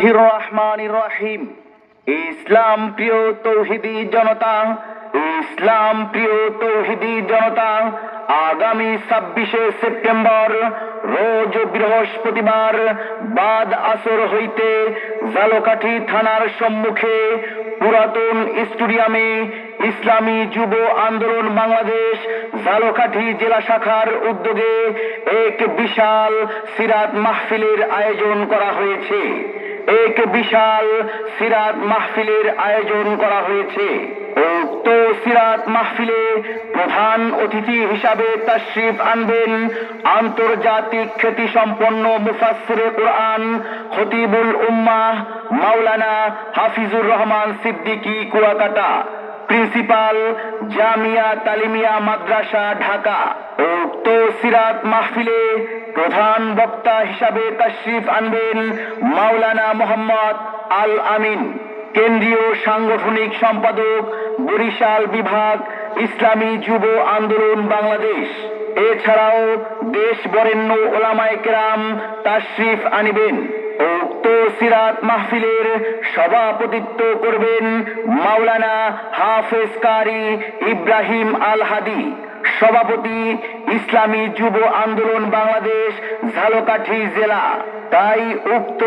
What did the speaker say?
রহমানির রহিম। ইসলাম প্রিয় তৌহিদি জনতা, ইসলাম প্রিয় তৌহিদি জনতা, আগামী 26শে সেপ্টেম্বর রোজ বৃহস্পতিবার বাদ আসর হইতে ঝালকাঠি থানার সম্মুখে পুরাতন স্টেডিয়ামে ইসলামী যুব আন্দোলন বাংলাদেশ ঝালকাঠি জেলা শাখার উদ্যোগে এক বিশাল সিরাত মাহফিলের আয়োজন করা হয়েছে। এক বিশাল সিরাত মাহফিলের আয়োজন করা হয়েছে। উক্ত সিরাত মাহফিলে প্রধান অতিথি হিসাবে তাশরিফ আনবেন আন্তর্জাতিক খ্যাতিসম্পন্ন মুফাসসিরে কুরআন খতিবুল উম্মাহ মাওলানা হাফিজুর রহমান সিদ্দিকী কুয়াকাটা, প্রিন্সিপাল জামিয়া তালিমিয়া মাদ্রাসা ঢাকা। উক্ত সিরাত মাহফিলে প্রধান বক্তা হিসাবে তাশরিফ আনবেন মাওলানা মোহাম্মদ আল আমিন, কেন্দ্রীয় সাংগঠনিক সম্পাদক, বরিশাল বিভাগ, ইসলামী যুব আন্দোলন বাংলাদেশ। এছাড়াও দেশ বরেণ্য ওলামায়ে কেরাম তাশরিফ আনিবেন। উক্ত সিরাত মাহফিলের সভাপতিত্ব করবেন মাওলানা হাফেজ কারি ইব্রাহিম আল হাদি, সভাপতি ইসলামী যুব আন্দোলন বাংলাদেশ ঝালকাঠি জেলা। তাই উক্ত